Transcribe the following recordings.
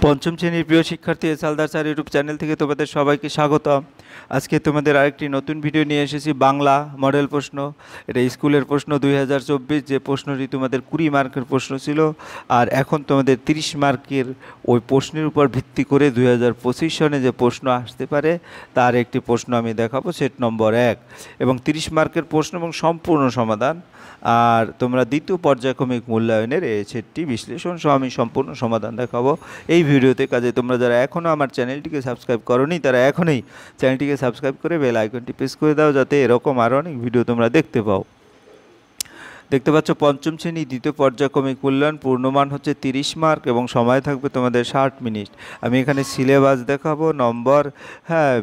পঞ্চম শ্রেণীর প্রিয় শিক্ষার্থী সালদার স্যার ইউটিউব চ্যানেল থেকে তোমাদের সবাইকে স্বাগতম। আজকে তোমাদের আরেকটি নতুন ভিডিও নিয়ে এসেছি, বাংলা মডেল প্রশ্ন। এটা স্কুলের প্রশ্ন 2024, যে প্রশ্নটি তোমাদের 20 মার্কের প্রশ্ন ছিল, আর এখন তোমাদের 30 মার্কের ওই প্রশ্নের উপর ভিত্তি করে 2025 সনে যে প্রশ্ন আসতে পারে তার একটি প্রশ্ন আমি দেখাবো, সেট নম্বর 1, এবং 30 মার্কের প্রশ্ন এবং সম্পূর্ণ সমাধান। আর তোমরা দ্বিতীয় পর্যায়ক্রমিক মূল্যায়নের এই সেটটি বিশ্লেষণ সহ আমি সম্পূর্ণ সমাধান দেখাবো এই ভিডিওতে। কাজে তোমরা যারা এখনও আমার চ্যানেলটিকে সাবস্ক্রাইব করোনি তারা এখনই চ্যানেলটিকে সাবস্ক্রাইব করে বেল আইকনটি প্রেস করে দাও, যাতে এরকম আরও অনেক ভিডিও তোমরা দেখতে পাও। দেখতে পাচ্ছ পঞ্চম শ্রেণী দ্বিতীয় পর্যায়ক্রমিক মূল্যায়ন, পূর্ণমান হচ্ছে 30 মার্ক এবং সময় থাকবে তোমাদের 60 মিনিট। আমি এখানে সিলেবাস দেখাবো, নম্বর,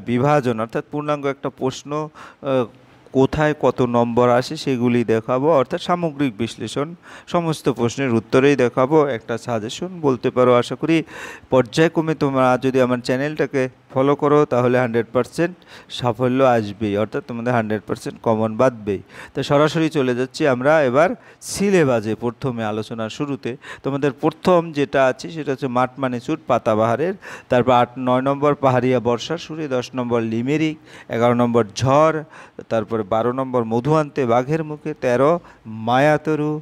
বিভাজন অর্থাৎ পূর্ণাঙ্গ একটা প্রশ্ন কোথায় কত নম্বর আসে সেগুলি দেখাবো, অর্থাৎ সামগ্রিক বিশ্লেষণ, সমস্ত প্রশ্নের উত্তরেই দেখাবো, একটা সাজেশন বলতে পারো। আশা করি পর্যায়ক্রমে তোমরা যদি আমার চ্যানেলটাকে ফলো করো তাহলে 100% সাফল্য আসবেই, অর্থাৎ তোমাদের 100% কমন বাঁধবেই। তো সরাসরি চলে যাচ্ছি আমরা এবার সিলেবাসে। প্রথমে আলোচনার শুরুতে তোমাদের প্রথম যেটা আছে সেটা হচ্ছে মাঠ মানে চুট পাতাবাহারের, তারপর 8-9 নম্বর পাহাড়িয়া বর্ষার সুরে, 10 নম্বর লিমেরিক, 11 নম্বর ঝড়, তারপরে 12 নম্বর মধু আনতে বাঘের মুখে, 13 মায়াতরু,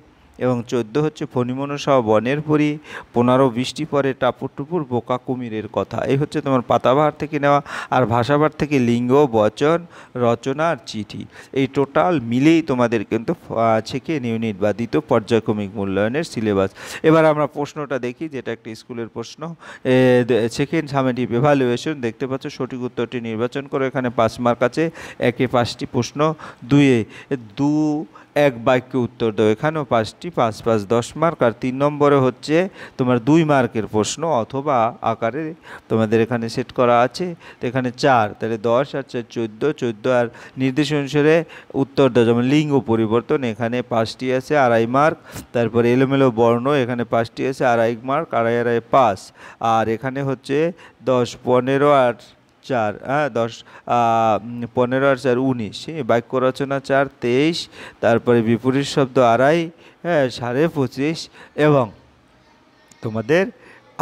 এবং 14 হচ্ছে ফণিমনসা বনের পরি, 15 বৃষ্টি পরে টাপুর টুপুর বোকা কুমিরের কথা। এই হচ্ছে তোমার পাতাবাহার থেকে নেওয়া। আর ভাষাভার থেকে লিঙ্গ, বচন, রচনা আর চিঠি, এই টোটাল মিলেই তোমাদের কিন্তু সেকেন্ড ইউনিট বা দ্বিতীয় পর্যায়ক্রমিক মূল্যায়নের সিলেবাস। এবার আমরা প্রশ্নটা দেখি, যেটা একটা স্কুলের প্রশ্ন। সেকেন্ড সামেটিভ এভালুয়েশন, দেখতে পাচ্ছ সঠিক উত্তরটি নির্বাচন করো। এখানে 5 মার্ক আছে, 1-এ 5টি প্রশ্ন, 2-এ 2-1 বাক্যে উত্তর দাও, এখানেও 5টি, 5-5 10 মার্ক। আর 3 নম্বরে হচ্ছে তোমার 2 মার্কের প্রশ্ন অথবা আকারে তোমাদের এখানে সেট করা আছে, তো এখানে 4, তাহলে 10 আর 4 14, 14 আর নির্দেশ অনুসারে উত্তর দাও। যেমন লিঙ্গ পরিবর্তন, এখানে 5টি আছে, 2.5 মার্ক। তারপরে এলোমেলো বর্ণ, এখানে 5টি আছে, 2.5 মার্ক, 2.5 5। আর এখানে হচ্ছে 10, 15 আর 4, 10, 15 আর 4 19, বাক্য রচনা 4, 23, তারপরে বিপরীত শব্দ 2.5, 25.5, এবং তোমাদের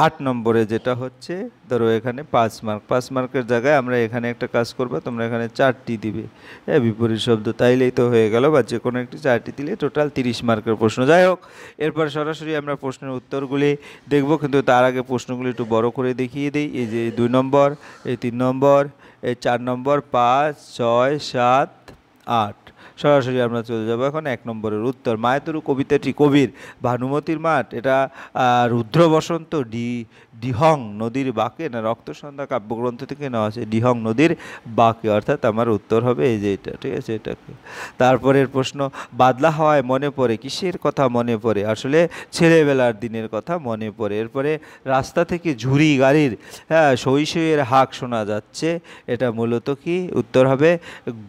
8 নম্বরে যেটা হচ্ছে ধরো এখানে 5 মার্ক। 5 মার্কের জায়গায় আমরা এখানে একটা কাজ করবো, তোমরা এখানে 4টি দিবে, বিপরীত শব্দ, তাইলেই তো হয়ে গেল, বা যে কোনো একটি 4টি দিলে টোটাল 30 মার্কের প্রশ্ন। যাই হোক, এরপর সরাসরি আমরা প্রশ্নের উত্তরগুলি দেখব, কিন্তু তার আগে প্রশ্নগুলি একটু বড় করে দেখিয়ে দিই। এই যে 2 নম্বর, এই 3 নম্বর, এই 4 নম্বর, 5, 6, 7, 8। সরাসরি আমরা চলে যাব এখন 1 নম্বরের উত্তর। মায়াতরু কবিতাটি কবির ভানুমতির মাঠ, এটা রুদ্র বসন্ত ডিহং নদীর বাঁকে না রক্তসন্ধ্যা কাব্যগ্রন্থ থেকে নেওয়া আছে, ডিহং নদীর বাঁকে, অর্থাৎ আমার উত্তর হবে এই যে এটা, ঠিক আছে, এটাকে। তারপরের প্রশ্ন, বাদলা হাওয়ায় মনে পড়ে, কিসের কথা মনে পড়ে? আসলে ছেলেবেলার দিনের কথা মনে পড়ে। এরপরে রাস্তা থেকে ঝুড়ি গাড়ির শৈশবের হাঁক শোনা যাচ্ছে, এটা মূলত কি? উত্তর হবে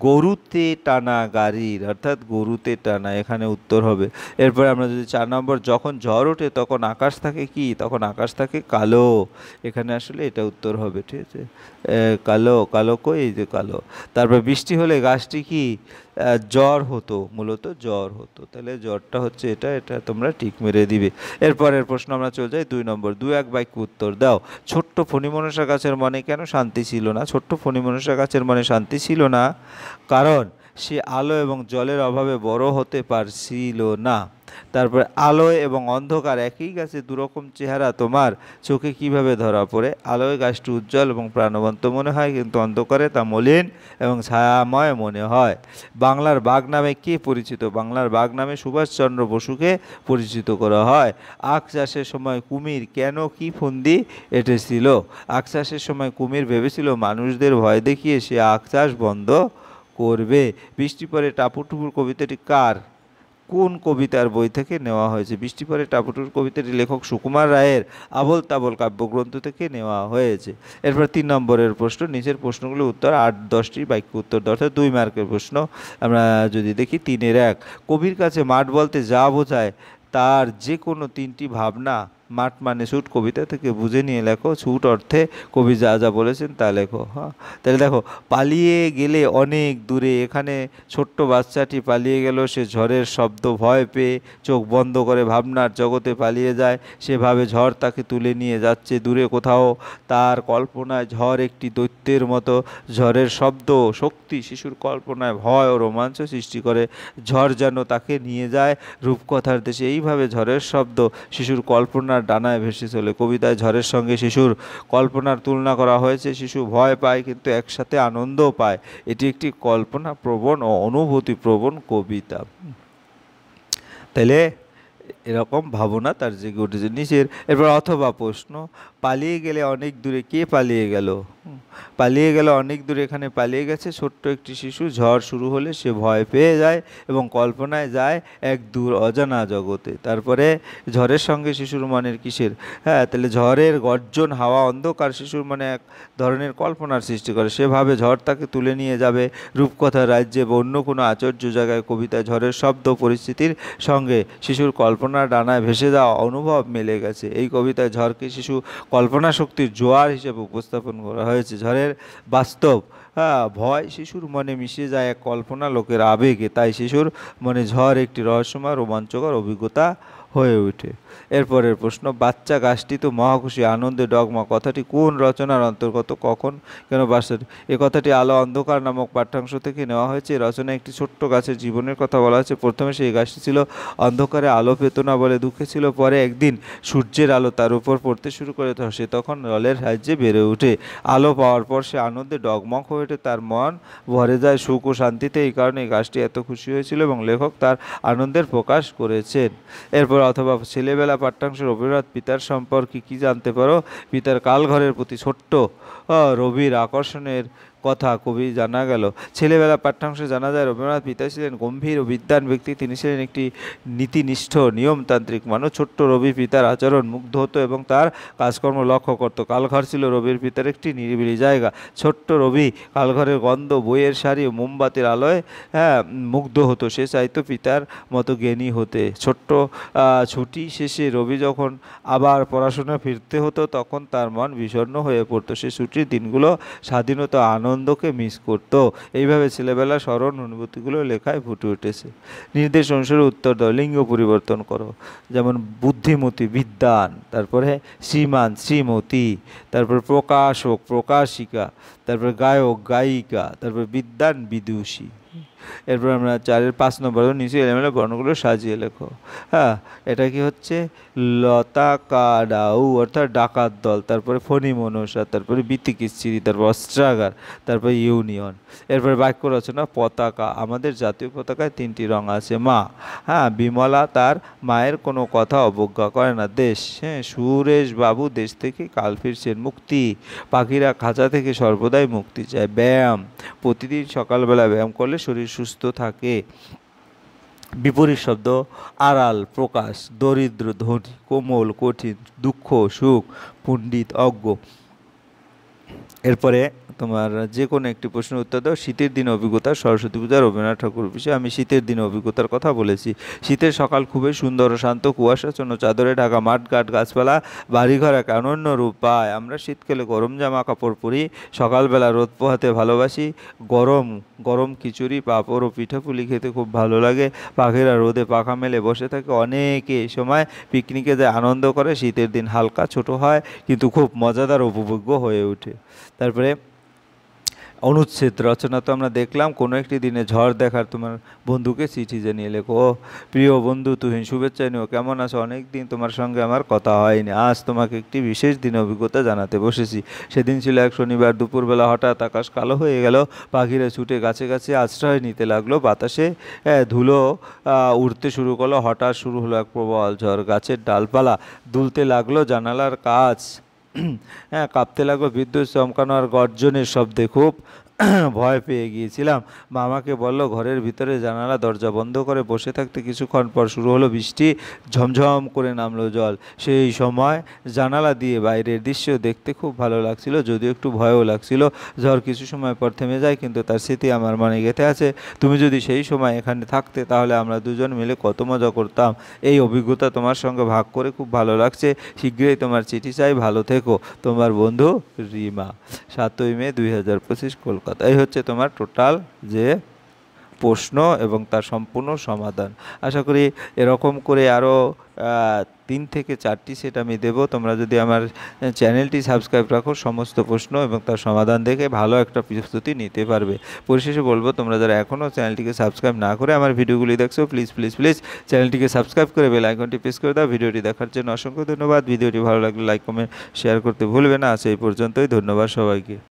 গরুতে টানা গাড়ির, অর্থাৎ গরুতে টানা, এখানে উত্তর হবে। এরপরে আমরা যদি 4 নম্বর, যখন ঝড় ওঠে তখন আকাশ থাকে কি? তখন আকাশ থাকে কালো, এখানে আসলে এটা উত্তর হবে, ঠিক আছে, কালো, কালো কই, এই যে কালো। তারপর বৃষ্টি হলে গাছটি কি? জ্বর হতো, মূলত জ্বর হতো, তাহলে জ্বরটা হচ্ছে এটা, এটা তোমরা ঠিক মেরে দিবে। এরপরের প্রশ্ন আমরা চলে যাই 2 নম্বর, 2-1 বাক্য উত্তর দাও। ছোট্ট ফণিমনসা গাছের মনে কেন শান্তি ছিল না? ছোট্ট ফণিমনসা গাছের মনে শান্তি ছিল না কারণ সে আলো এবং জলের অভাবে বড় হতে পারছিল না। তারপরে আলো এবং অন্ধকার একই গাছে দুরকম চেহারা তোমার চোখে কিভাবে ধরা পড়ে? আলোয় গাছটি উজ্জ্বল এবং প্রাণবন্ত মনে হয়, কিন্তু অন্ধকারে তা মলিন এবং ছায়াময় মনে হয়। বাংলার বাঘ নামে কে পরিচিত? বাংলার বাঘ নামে সুভাষচন্দ্র বসুকে পরিচিত করা হয়। আখ চাষের সময় কুমির কেন কি ফন্দি এঁটেছিল? আখ চাষের সময় কুমির ভেবেছিল মানুষদের ভয় দেখিয়ে সে আখ চাষ বন্ধ করবে। বৃষ্টি পরে টাপুটুপুর কবিতাটি কার, কোন কবিতার বই থেকে নেওয়া হয়েছে? বৃষ্টি পরে টাপুটুপুর কবিতাটি লেখক সুকুমার রায়ের আবোল তাবোল কাব্যগ্রন্থ থেকে নেওয়া হয়েছে। এরপর 3 নম্বরের প্রশ্ন, নিচের প্রশ্নগুলোর উত্তর 8-10টি বাক্য উত্তর, অর্থাৎ 2 মার্কের প্রশ্ন। আমরা যদি দেখি 3-1, কবির কাছে মাঠ বলতে যা বোঝায় তার যে কোনো 3টি ভাবনা মাঠ মানে ছুট কবিতা থেকে বুঝে নিয়ে লেখো, ছুট অর্থে কবি যা যা বলেছেন তা লেখো। হ্যাঁ, তাহলে দেখো, পালিয়ে গেলে অনেক দূরে, এখানে ছোট্ট বাচ্চাটি পালিয়ে গেল, সে ঝড়ের শব্দ ভয় পেয়ে চোখ বন্ধ করে ভাবনার জগতে পালিয়ে যায়। সেভাবে ঝড় তাকে তুলে নিয়ে যাচ্ছে দূরে কোথাও। তার কল্পনায় ঝড় একটি দৈত্যের মতো। ঝড়ের শব্দ শক্তি শিশুর কল্পনায় ভয় ও রোমাঞ্চ সৃষ্টি করে। ঝড় যেন তাকে নিয়ে যায় রূপকথার দেশে। এইভাবে ঝড়ের শব্দ শিশুর কল্পনার ডানায় ভেসে চলে। কবিতায় ঝড়ের সঙ্গে শিশুর কল্পনার তুলনা করা হয়েছে। শিশু ভয় পায় কিন্তু একসাথে আনন্দও পায়। এটি একটি কল্পনা প্রবণ ও অনুভূতি প্রবণ কবিতা। তাহলে এরকম ভাবনা তার জেগে উঠেছে নিচের। এরপর অথবা প্রশ্ন, পালিয়ে গেলে অনেক দূরে, কে পালিয়ে গেল? পালিয়ে গেল অনেক দূরে, এখানে পালিয়ে গেছে ছোট্ট একটি শিশু। ঝড় শুরু হলে সে ভয় পেয়ে যায় এবং কল্পনায় যায় এক দূর অজানা জগতে। তারপরে ঝড়ের সঙ্গে শিশুর মনের কিসের? হ্যাঁ, তাহলে ঝড়ের গর্জন, হাওয়া, অন্ধকার শিশুর মনে এক ধরনের কল্পনার সৃষ্টি করে। সেভাবে ঝড় তাকে তুলে নিয়ে যাবে রূপকথার রাজ্যে বা অন্য কোনো আশ্চর্য জায়গায়। কবিতায় ঝড়ের শব্দ পরিস্থিতির সঙ্গে শিশুর কল্পনার ডানায় ভেসে যাওয়া অনুভব মিলে গেছে। এই কবিতায় ঝড়কে শিশু কল্পনা শক্তির জোয়ার হিসেবে উপস্থাপন করা হয়েছে। ঝড়ের বাস্তব ভয় শিশুর মনে মিশে যায় এক কল্পনা লোকের আবেগে। তাই শিশুর মনে ঝড় একটি রহস্যময় রোমাঞ্চকর অভিজ্ঞতা হয়ে ওঠে। এরপরের প্রশ্ন, বাচ্চা গাছটি তো মহাখুশি, আনন্দে ডগমা, কথাটি কোন রচনার অন্তর্গত, কখন, কেন বাচ্চাটি? এ কথাটি আলো অন্ধকার নামক পাঠ্যাংশ থেকে নেওয়া হয়েছে। এই রচনায় একটি ছোট্ট গাছের জীবনের কথা বলা হয়েছে। প্রথমে সেই গাছটি ছিল অন্ধকারে, আলো পেত না বলে দুঃখে ছিল। পরে একদিন সূর্যের আলো তার উপর পড়তে শুরু করে, সে তখন জলের সাহায্যে বেড়ে ওঠে। আলো পাওয়ার পর সে আনন্দে ডগমগ হয়ে ওঠে, তার মন ভরে যায় সুখ ও শান্তিতে। এই কারণে এই গাছটি এত খুশি হয়েছিল এবং লেখক তার আনন্দের প্রকাশ করেছেন। এরপর অথবা ছেলেবেলা পাঠ্যাংশ, রবীন্দ্রনাথ পিতার সম্পর্কে কি জানতে পারো? পিতার কালঘরের প্রতি ছোট্ট রবির আকর্ষণের কথা কবি জানা গেল। ছেলেবেলা পাঠ্যাংশে জানা যায় রবীন্দ্রনাথ পিতা ছিলেন গম্ভীর ও বিদ্বান ব্যক্তি। তিনি ছিলেন একটি নীতিনিষ্ঠ নিয়মতান্ত্রিক মানুষ। ছোট্ট রবি পিতার আচরণ মুগ্ধ হতো এবং তার কাজকর্ম লক্ষ্য করত। কালঘর ছিল রবির পিতার একটি নিরিবিলি জায়গা। ছোট্ট রবি কালঘরের গন্ধ, বইয়ের শাড়ি ও মোমবাতির আলোয় মুগ্ধ হতো। সে চাইতো পিতার মতো জ্ঞানী হতে। ছোট্ট ছুটি শেষে রবি যখন আবার পড়াশোনা ফিরতে হতো তখন তার মন বিষণ্ণ হয়ে পড়তো। সে ছুটির দিনগুলো স্বাধীনতা, আনন্দকে মিস করতো। এইভাবে ছেলেবেলা স্মরণ অনুভূতিগুলো লেখায় ফুটে উঠেছে। নির্দেশ অনুসারে উত্তর দাও। লিঙ্গ পরিবর্তন করো। যেমন বুদ্ধিমতী, বিদ্বান, তারপরে শ্রীমান, শ্রীমতী, তারপর প্রকাশক, প্রকাশিকা, তারপর গায়ক, গায়িকা, তারপর বিদ্বান, বিদুষী। এরপর আমরা 4-5 নম্বর নিচে এলোমেলো বর্ণগুলো সাজিয়ে লেখো। হ্যাঁ, এটা কি হচ্ছে? লতাকাডাউ অর্থাৎ ডাকাত দল, তারপরে ফণি মনসা, তারপরে বিতিকিচ্ছিরি, তারপর অস্ত্রাগার, তারপরে ইউনিয়ন। এরপরে বাক্য রচনা। পতাকা, আমাদের জাতীয় পতাকায় 3টি রং আছে। মা, হ্যাঁ, বিমলা তার মায়ের কোনো কথা অবজ্ঞা করে না। দেশ, হ্যাঁ, সুরেশ বাবু দেশ থেকে কাল ফিরছেন। মুক্তি, পাখিরা খাঁচা থেকে সর্বদাই মুক্তি চায়। ব্যায়াম, প্রতিদিন সকালবেলা ব্যায়াম করলে শরীর সুস্থ থাকে। বিপরীত শব্দ। আড়াল, প্রকাশ, দরিদ্র, ধনী, কোমল, কঠিন, দুঃখ, সুখ, পণ্ডিত, অজ্ঞ। এরপরে তোমার যে কোনো একটি প্রশ্নের উত্তর দাও। শীতের দিনে অভিজ্ঞতা, সরস্বতী পূজা, রবীন্দ্রনাথ ঠাকুর বিষয়ে। আমি শীতের দিনে অভিজ্ঞতার কথা বলেছি। শীতের সকাল খুবই সুন্দর ও শান্ত, কুয়াশাচ্ছন্ন চাদরে ঢাকা মাঠঘাট, গাছপালা, বাড়িঘর এক অনন্য রূপ পায়। আমরা শীতকালে গরম জামা কাপড় পরি, সকালবেলা রোদ পোহাতে ভালোবাসি। গরম গরম খিচুড়ি, পাঁপড় ও পিঠাপুলি খেতে খুব ভালো লাগে। পাখিরা রোদে পাখা মেলে বসে থাকে। অনেকে এই সময় পিকনিকে যায়, আনন্দ করে। শীতের দিন হালকা ছোট হয় কিন্তু খুব মজাদার উপভোগ্য হয়ে ওঠে। তারপরে অনুচ্ছেদ রচনা তো আমরা দেখলাম। কোনো একটি দিনে ঝড় দেখার তোমার বন্ধুকে চিঠি জানিয়ে লেখো। প্রিয় বন্ধু তুহিন, শুভেচ্ছা নিও, কেমন আছো? অনেক দিন তোমার সঙ্গে আমার কথা হয়নি। আজ তোমাকে একটি বিশেষ দিনে অভিজ্ঞতা জানাতে বসেছি। সেদিন ছিল এক শনিবার। দুপুরবেলা হঠাৎ আকাশ কালো হয়ে গেল। পাখিরা ছুটে গাছে গাছে আশ্রয় নিতে লাগলো। বাতাসে ধুলো উড়তে শুরু করলো। হঠাৎ শুরু হলো এক প্রবল ঝড়। গাছের ডালপালা দুলতে লাগলো, জানালার কাজ হ্যাঁ কাঁপতে লাগলো। বিদ্যুৎ চমকানো আর গর্জনের শব্দে খুব ভয় পেয়ে গিয়েছিলাম। মা আমাকে বলল ঘরের ভিতরে জানালা দরজা বন্ধ করে বসে থাকতে। কিছুক্ষণ পর শুরু হলো বৃষ্টি, ঝমঝম করে নামলো জল। সেই সময় জানালা দিয়ে বাইরের দৃশ্য দেখতে খুব ভালো লাগছিল, যদিও একটু ভয়ও লাগছিল। ঝড় কিছু সময় পর থেমে যায়, কিন্তু তার স্মৃতি আমার মনে গেঁথে আছে। তুমি যদি সেই সময় এখানে থাকতে তাহলে আমরা দুজন মিলে কত মজা করতাম। এই অভিজ্ঞতা তোমার সঙ্গে ভাগ করে খুব ভালো লাগছে। শীঘ্রই তোমার চিঠি চাই। ভালো থেকো, তোমার বন্ধু রিমা। 7ই মে 2025, কলকাতা। এই হচ্ছে তোমার টোটাল যে প্রশ্ন এবং তার সম্পূর্ণ সমাধান। আশা করি এরকম করে আরও 3 থেকে 4টি সেট আমি দেবো। তোমরা যদি আমার চ্যানেলটি সাবস্ক্রাইব রাখো, সমস্ত প্রশ্ন এবং তার সমাধান দেখে ভালো একটা প্রস্তুতি নিতে পারবে। পরিশেষে বলবো, তোমরা যারা এখনও চ্যানেলটিকে সাবস্ক্রাইব না করে আমার ভিডিওগুলি দেখছো, প্লিজ প্লিজ প্লিজ চ্যানেলটিকে সাবস্ক্রাইব করে বেল আইকনটি প্রেস করে দাও। ভিডিওটি দেখার জন্য অসংখ্য ধন্যবাদ। ভিডিওটি ভালো লাগলে লাইক, কমেন্ট, শেয়ার করতে ভুলবে না। আজ এই পর্যন্তই। ধন্যবাদ সবাইকে।